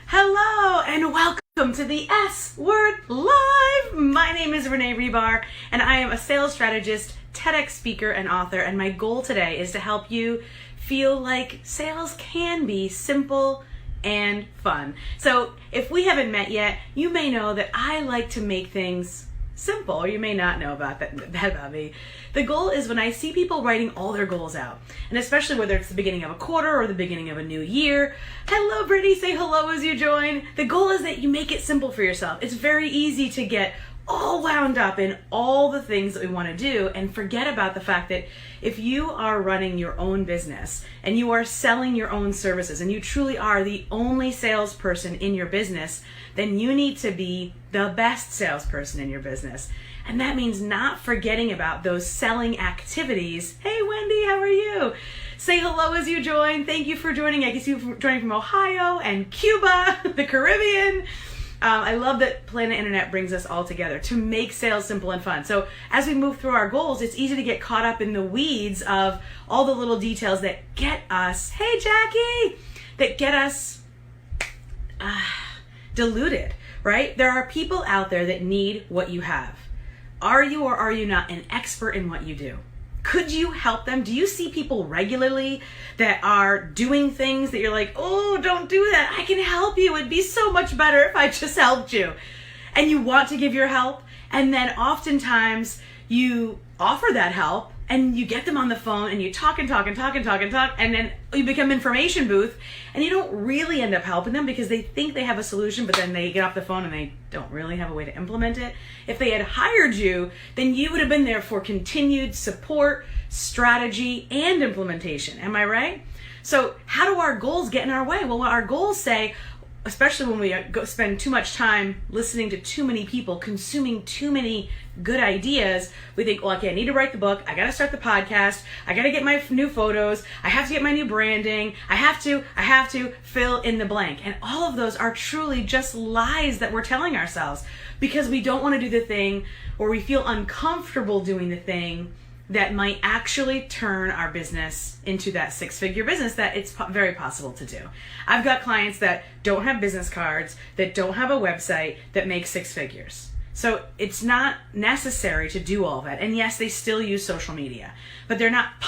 Hello and welcome to the S Word Live. My name is Renee Rebar and I am a sales strategist, TEDx speaker, and author. And my goal today is to help you feel like sales can be simple and fun. So if we haven't met yet, you may know that I like to make things simple, or you may not know about that about me. The goal is when I see people writing all their goals out, and especially whether it's the beginning of a quarter or the beginning of a new year. Hello, Brittany, say hello as you join. The goal is that you make it simple for yourself. It's very easy to get all wound up in all the things that we want to do and forget about the fact that if you are running your own business and you are selling your own services and you truly are the only salesperson in your business, then you need to be the best salesperson in your business. And that means not forgetting about those selling activities. Hey, Wendy, how are you? Say hello as you join. Thank you for joining. I guess you're joining from Ohio and Cuba, the Caribbean. I love that Planet Internet brings us all together to make sales simple and fun. So as we move through our goals, it's easy to get caught up in the weeds of all the little details that get us, hey Jackie, that get us diluted, right? There are people out there that need what you have. Are you or are you not an expert in what you do? Could you help them? Do you see people regularly that are doing things that you're like, oh, don't do that. I can help you. It'd be so much better if I just helped you. And you want to give your help. And then oftentimes you offer that help and you get them on the phone and you talk and talk and talk and talk and talk. And then you become information booth and you don't really end up helping them because they think they have a solution, but then they get off the phone and they don't really have a way to implement it. If they had hired you, then you would have been there for continued support, strategy, and implementation. Am I right? So how do our goals get in our way? Well, our goals say, especially when we spend too much time listening to too many people, consuming too many good ideas, we think, well, okay, I need to write the book. I got to start the podcast. I got to get my new photos. I have to get my new branding. I have to fill in the blank. And all of those are truly just lies that we're telling ourselves because we don't want to do the thing or we feel uncomfortable doing the thing that might actually turn our business into that six-figure business that it's very possible to do. I've got clients that don't have business cards, that don't have a website, that make six figures. So it's not necessary to do all that. And yes, they still use social media, but they're not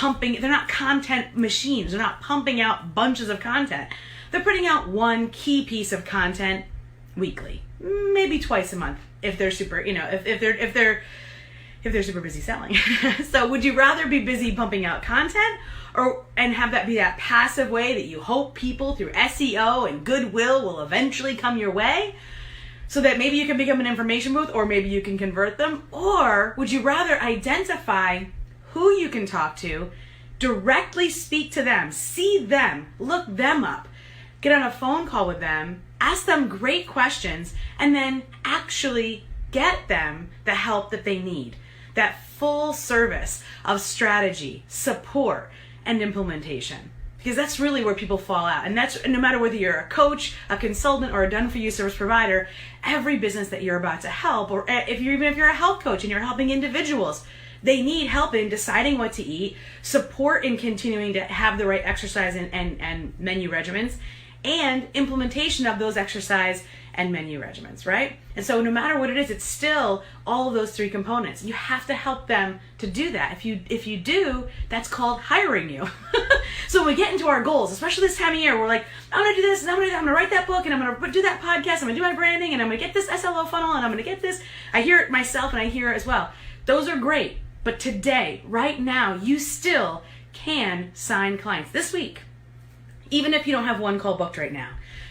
content machines. They're not pumping out bunches of content. They're putting out one key piece of content weekly, maybe twice a month if they're super, if they're super busy selling. So would you rather be busy pumping out content and have that be that passive way that you hope people through SEO and goodwill will eventually come your way so that maybe you can become an information booth or maybe you can convert them? Or would you rather identify who you can talk to, directly speak to them, see them, look them up, get on a phone call with them, ask them great questions, and then actually get them the help that they need? That full service of strategy, support, and implementation. Because that's really where people fall out. And that's no matter whether you're a coach, a consultant, or a done-for-you service provider, every business that you're about to help, or even if you're a health coach and you're helping individuals, they need help in deciding what to eat, support in continuing to have the right exercise and menu regimens, and implementation of those exercise and menu regimens, right? And so no matter what it is, it's still all of those three components. You have to help them to do that. If you do, that's called hiring you. So when we get into our goals, especially this time of year, we're like, I'm gonna do this, and I'm gonna write that book, and I'm gonna do that podcast, I'm gonna do my branding, and I'm gonna get this SLO funnel, and I'm gonna get this. I hear it myself, and I hear it as well. Those are great, but today, right now, you still can sign clients this week. Even if you don't have one call booked right now,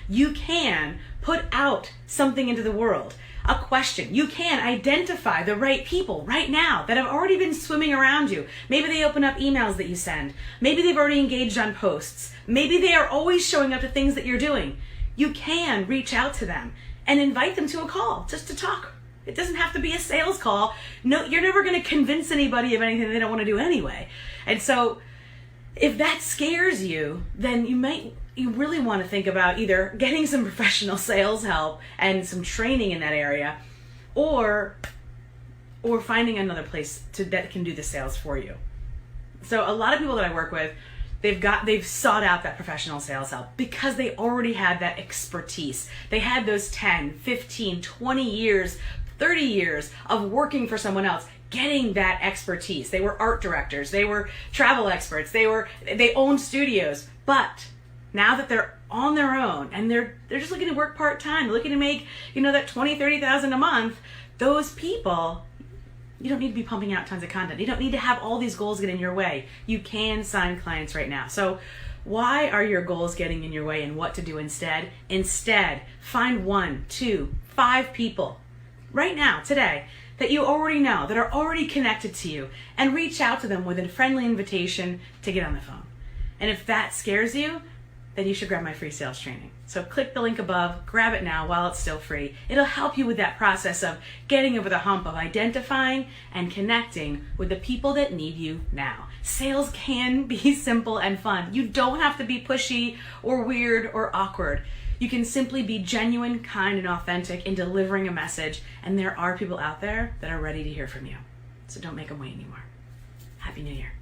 you can put out something into the world, a question. You can identify the right people right now that have already been swimming around you. Maybe they open up emails that you send. Maybe they've already engaged on posts. Maybe they are always showing up to things that you're doing. You can reach out to them and invite them to a call just to talk. It doesn't have to be a sales call. No, you're never going to convince anybody of anything they don't want to do anyway. And so if that scares you, then you really want to think about either getting some professional sales help and some training in that area, or finding another place that can do the sales for you. So a lot of people that I work with, They've sought out that professional sales help because they already had that expertise. They had those 10, 15, 20 years, 30 years of working for someone else, getting that expertise. They were art directors, they were travel experts, they owned studios. But now that they're on their own and they're just looking to work part-time, looking to make, that 20, 30,000 a month, those people, you don't need to be pumping out tons of content. You don't need to have all these goals get in your way. You can sign clients right now. So why are your goals getting in your way, and what to do instead? Instead, find 1, 2, 5 people right now, today, that you already know, that are already connected to you, and reach out to them with a friendly invitation to get on the phone. And if that scares you, then you should grab my free sales training. So click the link above, grab it now while it's still free. It'll help you with that process of getting over the hump of identifying and connecting with the people that need you now. Sales can be simple and fun. You don't have to be pushy or weird or awkward. You can simply be genuine, kind, and authentic in delivering a message, and there are people out there that are ready to hear from you. So don't make them wait anymore. Happy New Year.